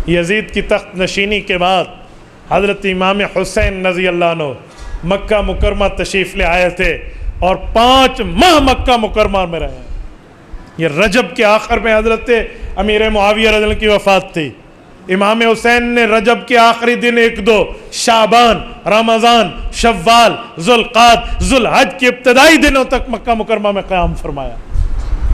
یزید کی تخت نشینی کے بعد حضرت امام حسین رضی اللہ عنہ مکہ مکرمہ تشریف لے آئے تھے اور 5 ماہ مکہ مکرمہ میں رہے. یہ رجب کے آخر میں حضرت امیر معاویہ رضی اللہ عنہ کی وفات تھی. امام حسین نے رجب کے آخری دن 1-2 شعبان، رمضان، شوال، ذوالقعدہ، ذوالحج کے ابتدائی دنوں تک مکہ مکرمہ میں قیام فرمایا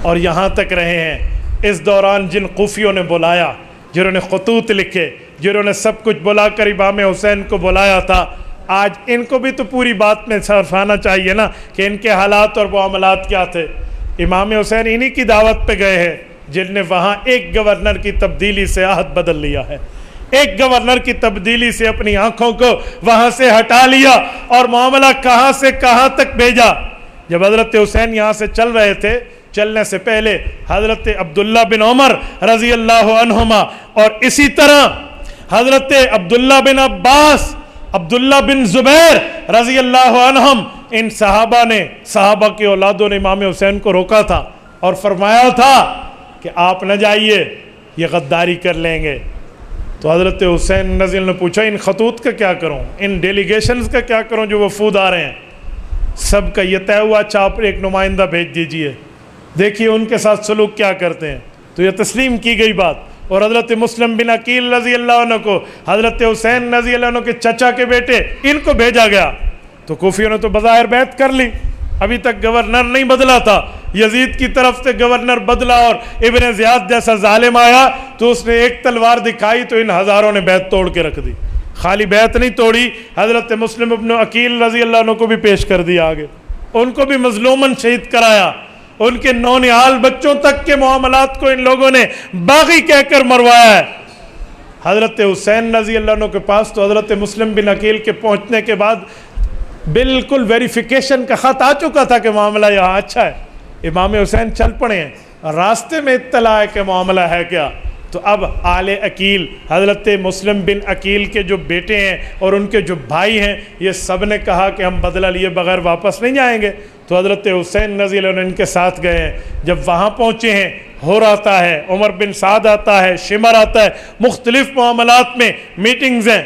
اور یہاں تک رہے ہیں. اس دوران جن کوفیوں نے بلایا، جنہوں نے خطوط لکھے، جنہوں نے سب کچھ بلا کر امام حسین کو بلایا تھا، آج ان کو بھی تو پوری بات میں صرف آنا چاہیے نا کہ ان کے حالات اور معاملات کیا تھے. امام حسین انہی کی دعوت پہ گئے ہیں جن نے وہاں ایک گورنر کی تبدیلی سے عہد بدل لیا ہے. ایک گورنر کی تبدیلی سے اپنی آنکھوں کو وہاں سے ہٹا لیا اور معاملہ کہاں سے کہاں تک بھیجا. جب حضرت حسین یہاں سے چل رہے تھے، چلنے سے پہلے حضرت عبداللہ بن عمر رضی اللہ عنہما اور اسی طرح حضرت عبداللہ بن عباس، عبداللہ بن زبیر رضی اللہ عنہم، ان صحابہ کی اولادوں نے امام حسین کو روکا تھا اور فرمایا تھا کہ آپ نہ جائیے، یہ غداری کر لیں گے. تو حضرت حسین رضی اللہ عنہ نے پوچھا ان خطوط کا کیا کروں، ان ڈیلیگیشنز کا کیا کروں جو وفود آ رہے ہیں. سب کا یہ طے ہوا، اچھا آپ ایک نمائندہ بھیج دیجئے، دیکھیے ان کے ساتھ سلوک کیا کرتے ہیں. تو یہ تسلیم کی گئی بات. اور حضرت مسلم بن عقیل رضی اللہ عنہ کو حضرت حسین رضی اللہ عنہ کے چچا کے بیٹے ان کو بھیجا گیا. تو کوفیوں نے تو بظاہر بیعت کر لی، ابھی تک گورنر نہیں بدلا تھا. یزید کی طرف سے گورنر بدلا اور ابن زیاد جیسا ظالم آیا تو اس نے ایک تلوار دکھائی تو ان ہزاروں نے بیعت توڑ کے رکھ دی. خالی بیعت نہیں توڑی، حضرت مسلم ابن عقیل رضی اللہ عنہ کو بھی پیش کر دیا آگے، ان کو بھی مظلوماً شہید کرایا. ان کے نونہال بچوں تک کے معاملات کو ان لوگوں نے باغی کہہ کر مروایا ہے. حضرت حسین رضی اللہ عنہ کے پاس تو حضرت مسلم بن عقیل کے پہنچنے کے بعد بالکل ویریفیکیشن کا خط آ چکا تھا کہ معاملہ یہاں اچھا ہے. امام حسین چل پڑے ہیں، راستے میں اطلاع ہے کہ معاملہ ہے کیا. تو اب آل عقیل حضرت مسلم بن عقیل کے جو بیٹے ہیں اور ان کے جو بھائی ہیں، یہ سب نے کہا کہ ہم بدلہ لیے بغیر واپس نہیں جائیں گے. تو حضرت حسین رضی اللہ عنہ ان کے ساتھ گئے ہیں. جب وہاں پہنچے ہیں، ہور آتا ہے، عمر بن سعد آتا ہے، شمر آتا ہے، مختلف معاملات میں میٹنگز ہیں.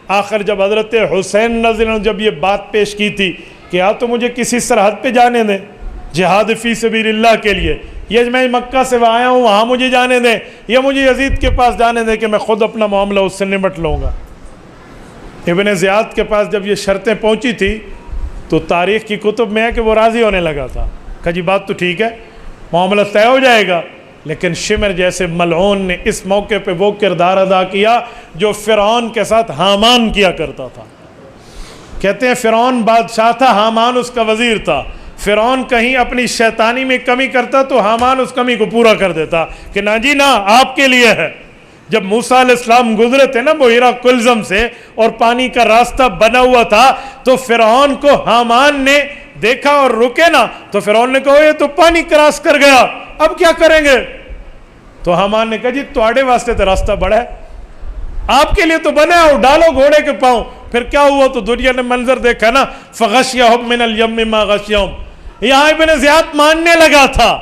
آخر جب حضرت حسین رضی اللہ عنہ جب یہ بات پیش کی تھی کہ یا تو مجھے کسی سرحد پہ جانے دیں جہاد فی سبیل اللہ کے لیے، یہ میں مکہ سے آیا ہوں وہاں مجھے جانے دیں، یا مجھے یزید کے پاس جانے دیں کہ میں خود اپنا معاملہ اس سے نمٹ لوں گا. ابن زیاد کے پاس جب یہ شرطیں پہنچی تھی تو تاریخ کی کتب میں ہے کہ وہ راضی ہونے لگا تھا، کہا جی بات تو ٹھیک ہے، معاملہ طے ہو جائے گا. لیکن شمر جیسے ملعون نے اس موقع پہ وہ کردار ادا کیا جو فرعون کے ساتھ حامان کیا کرتا تھا. کہتے ہیں فرعون بادشاہ تھا، حامان اس کا وزیر تھا. فرعون کہیں اپنی شیطانی میں کمی کرتا تو حامان اس کمی کو پورا کر دیتا کہ نہ جی نہ، آپ کے لیے ہے. جب موسیٰ علیہ السلام گزرے تھے نا بحیرہ کلزم سے اور پانی کا راستہ بنا ہوا تھا تو فرعون کو حامان نے دیکھا اور رکے نا تو فرعون نے کہا یہ تو پانی کراس کر گیا، اب کیا کریں گے؟ تو حامان نے کہا جی تواڑے واسطے تو راستہ بڑا ہے، آپ کے لیے تو بنا ہے، ڈالو گھوڑے کے پاؤں. پھر کیا ہوا تو دنیا نے منظر دیکھا نا، فغشیہم من الیم ما غشیہم. یہاں ابن زیاد ماننے لگا تھا،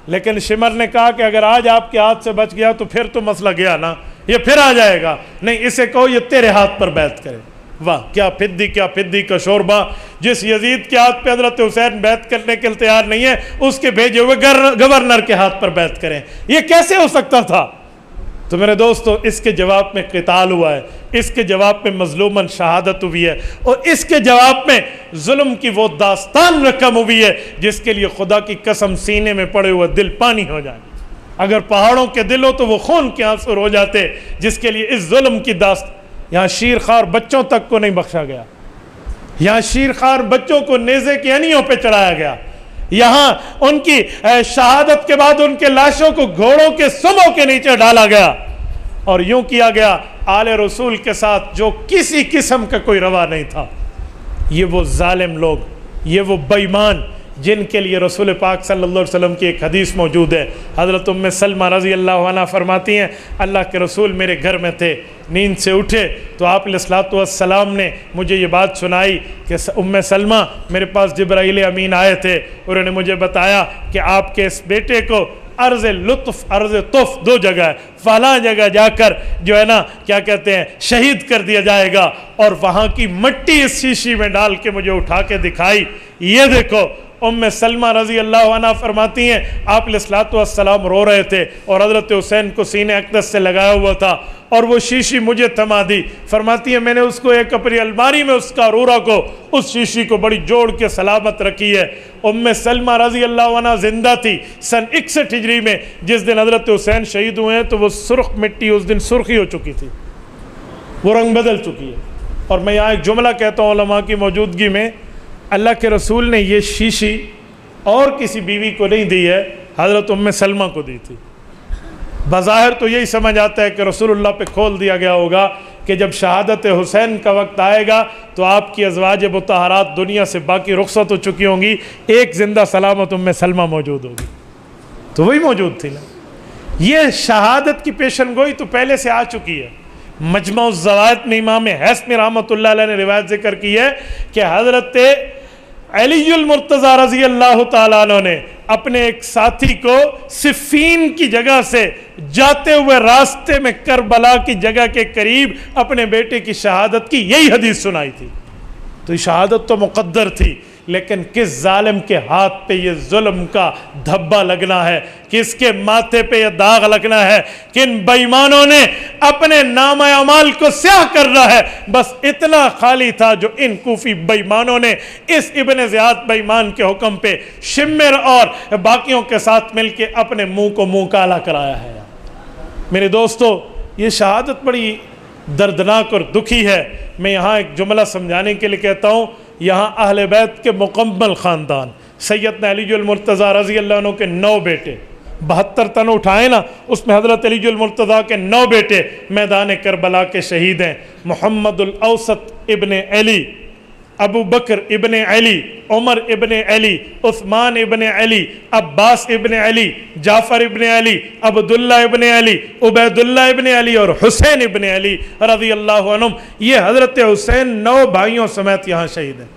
لیکن شمر نے کہا کہ اگر آج آپ کے ہاتھ سے بچ گیا تو پھر تو مسئلہ گیا نا، یہ پھر آ جائے گا. نہیں، اسے کہو یہ تیرے ہاتھ پر بیعت کرے. واہ کیا پھدی کا شوربہ. جس یزید کے ہاتھ پہ حضرت حسین بیعت کرنے کے لیے تیار نہیں ہے، اس کے بھیجے ہوئے گورنر کے ہاتھ پر بیعت کریں. یہ کیسے ہو سکتا تھا؟ تو میرے دوستو، اس کے جواب میں قتال ہوا ہے، اس کے جواب میں مظلوماً شہادت ہوئی ہے، اور اس کے جواب میں ظلم کی وہ داستان رقم ہوئی ہے جس کے لیے خدا کی قسم سینے میں پڑے ہوئے دل پانی ہو جائے. اگر پہاڑوں کے دل ہو تو وہ خون کے آنسو ہو جاتے جس کے لیے اس ظلم کی داستان. یہاں شیرخوار بچوں تک کو نہیں بخشا گیا، یہاں شیرخوار بچوں کو نیزے کی انیوں پہ چڑھایا گیا، یہاں ان کی شہادت کے بعد ان کے لاشوں کو گھوڑوں کے سموں کے نیچے ڈالا گیا، اور یوں کیا گیا آل رسول کے ساتھ جو کسی قسم کا کوئی روا نہیں تھا. یہ وہ ظالم لوگ، یہ وہ بے ایمان جن کے لیے رسول پاک صلی اللہ علیہ وسلم کی ایک حدیث موجود ہے. حضرت ام سلمہ رضی اللہ عنہ فرماتی ہیں اللہ کے رسول میرے گھر میں تھے، نیند سے اٹھے تو آپ علیہ الصلوۃ والسلام نے مجھے یہ بات سنائی کہ ام سلمہ میرے پاس جبرائیل امین آئے تھے، انہوں نے مجھے بتایا کہ آپ کے اس بیٹے کو عرض لطف عرض طف دو جگہ ہے، فلاں جگہ جا کر جو ہے نا کیا کہتے ہیں شہید کر دیا جائے گا، اور وہاں کی مٹی اس شیشی میں ڈال کے مجھے اٹھا کے دکھائی، یہ دیکھو ام سلمہ رضی اللہ عنہ فرماتی ہیں آپ علیہ الصلوۃ والسلام رو رہے تھے اور حضرت حسین کو سینے اقدس سے لگایا ہوا تھا، اور وہ شیشی مجھے تھما دی، فرماتی ہے میں نے اس کو ایک اپنی الماری میں اس کا رورا کو اس شیشی کو بڑی جوڑ کے سلامت رکھی ہے۔ ام سلمہ رضی اللہ عنہ زندہ تھی سن 61 ہجری میں، جس دن حضرت حسین شہید ہوئے ہیں تو وہ سرخ مٹی اس دن سرخی ہو چکی تھی، وہ رنگ بدل چکی ہے۔ اور میں یہاں ایک جملہ کہتا ہوں علماء کی موجودگی میں، اللہ کے رسول نے یہ شیشی اور کسی بیوی کو نہیں دی ہے، حضرت ام سلمہ کو دی تھی۔ بظاہر تو یہی سمجھ آتا ہے کہ رسول اللہ پہ کھول دیا گیا ہوگا کہ جب شہادت حسین کا وقت آئے گا تو آپ کی ازواج مطہرات دنیا سے باقی رخصت ہو چکی ہوں گی، ایک زندہ سلامت ام سلمہ موجود ہوگی، تو وہی موجود تھی نا۔ یہ شہادت کی پیشن گوئی تو پہلے سے آ چکی ہے۔ مجمع الزوائد میں امام حیثمی رحمۃ اللہ علیہ نے روایت ذکر کی ہے کہ حضرت علی المرتضیٰ رضی اللہ تعالیٰ عنہ نے اپنے ایک ساتھی کو صفین کی جگہ سے جاتے ہوئے راستے میں کربلا کی جگہ کے قریب اپنے بیٹے کی شہادت کی یہی حدیث سنائی تھی۔ تو یہ شہادت تو مقدر تھی، لیکن کس ظالم کے ہاتھ پہ یہ ظلم کا دھبا لگنا ہے، کس کے ماتھے پہ یہ داغ لگنا ہے، کن بے ایمانوں نے اپنے نام اعمال کو سیاہ کرنا ہے۔ بس اتنا خالی تھا جو ان کوفی بے ایمانوں نے اس ابن زیاد بے ایمان کے حکم پہ شمر اور باقیوں کے ساتھ مل کے اپنے منہ کو منہ کالا کرایا ہے۔ میرے دوستو، یہ شہادت بڑی دردناک اور دکھی ہے۔ میں یہاں ایک جملہ سمجھانے کے لیے کہتا ہوں، یہاں اہل بیت کے مکمل خاندان، سیدنا علی المرتضیٰ رضی اللہ عنہ کے 9 بیٹے، 72 تن اٹھائے نا، اس میں حضرت علی المرتضیٰ کے 9 بیٹے میدان کربلا کے شہید ہیں۔ محمد الاوسط ابن علی، ابو بکر ابن علی، عمر ابن علی، عثمان ابن علی، عباس ابن علی، جعفر ابن علی، عبداللہ ابن علی، عبیداللہ ابن علی اور حسین ابن علی رضی اللہ عنہم، یہ حضرت حسین 9 بھائیوں سمیت یہاں شہید ہیں۔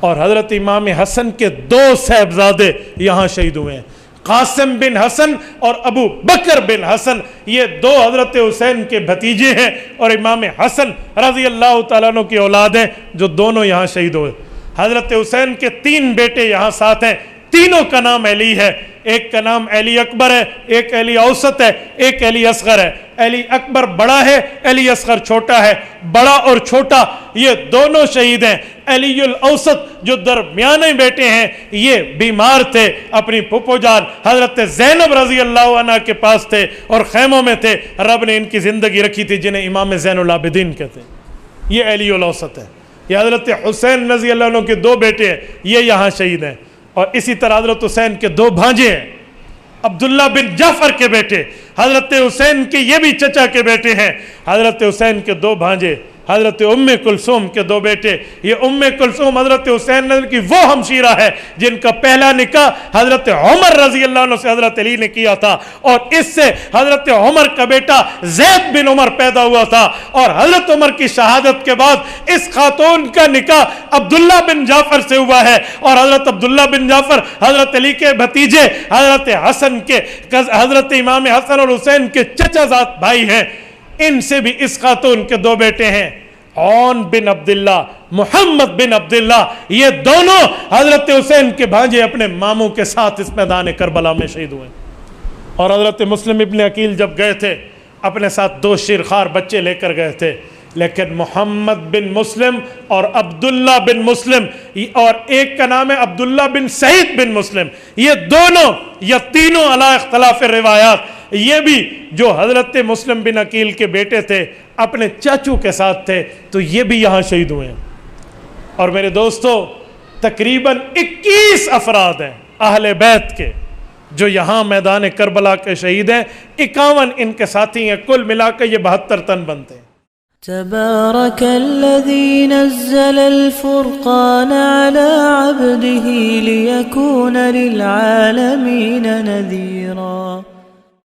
اور حضرت امام حسن کے 2 صاحبزادے یہاں شہید ہوئے ہیں، قاسم بن حسن اور ابو بکر بن حسن، یہ 2 حضرت حسین کے بھتیجے ہیں اور امام حسن رضی اللہ تعالیٰ عنہ کی اولاد ہیں، جو دونوں یہاں شہید ہوئے۔ حضرت حسین کے 3 بیٹے یہاں ساتھ ہیں، تینوں کا نام علی ہے، ایک کا نام علی اکبر ہے، ایک علی اوسط ہے، ایک علی اصغر ہے۔ علی اکبر بڑا ہے، علی اصغر چھوٹا ہے۔ بڑا اور چھوٹا یہ دونوں شہید ہیں۔ علی الاوسط جو درمیانے بیٹے ہیں یہ بیمار تھے، اپنی پھپھو جان حضرت زینب رضی اللہ عنہ کے پاس تھے اور خیموں میں تھے، رب نے ان کی زندگی رکھی تھی، جنہیں امام زین العابدین کہتے ہیں۔ یہ علی الاوسط ہے۔ یہ حضرت حسین رضی اللہ عنہ کے 2 بیٹے ہیں، یہ یہاں شہید ہیں۔ اور اسی طرح حضرت حسین کے 2 بھانجے ہیں، عبداللہ بن جعفر کے بیٹے، حضرت حسین کے یہ بھی چچا کے بیٹے ہیں۔ حضرت حسین کے 2 بھانجے، حضرت ام کلثوم کے 2 بیٹے۔ یہ ام کلثوم حضرت حسین کی وہ ہمشیرہ ہے جن کا پہلا نکاح حضرت عمر رضی اللہ عنہ سے حضرت علی نے کیا تھا، اور اس سے حضرت عمر کا بیٹا زید بن عمر پیدا ہوا تھا، اور حضرت عمر کی شہادت کے بعد اس خاتون کا نکاح عبداللہ بن جعفر سے ہوا ہے، اور حضرت عبداللہ بن جعفر حضرت علی کے بھتیجے، حضرت حسن کے حضرت امام حسن اور حسین کے چچا زاد بھائی ہیں۔ ان سے بھی اس خاتون کے 2 بیٹے ہیں، عون بن عبداللہ، محمد بن عبداللہ، یہ دونوں حضرت حسین کے بھانجے اپنے ماموں کے ساتھ اس میدان کربلا میں شہید ہوئے۔ اور حضرت مسلم ابن عقیل جب گئے تھے اپنے ساتھ 2 شیرخوار بچے لے کر گئے تھے، لیکن محمد بن مسلم اور عبداللہ بن مسلم، اور ایک کا نام ہے عبداللہ بن سعید بن مسلم، یہ دونوں یا تینوں علی اختلاف روایات، یہ بھی جو حضرت مسلم بن عقیل کے بیٹے تھے اپنے چاچو کے ساتھ تھے، تو یہ بھی یہاں شہید ہوئے ہیں۔ اور میرے دوستو، تقریباً 21 افراد ہیں اہل بیت کے جو یہاں میدان کربلا کے شہید ہیں، 51 ان کے ساتھی ہیں، کل ملا کے یہ 72 تن بنتے ہیں۔ تبارك الذي نزل الفرقان على عبده ليكون للعالمين نذيرا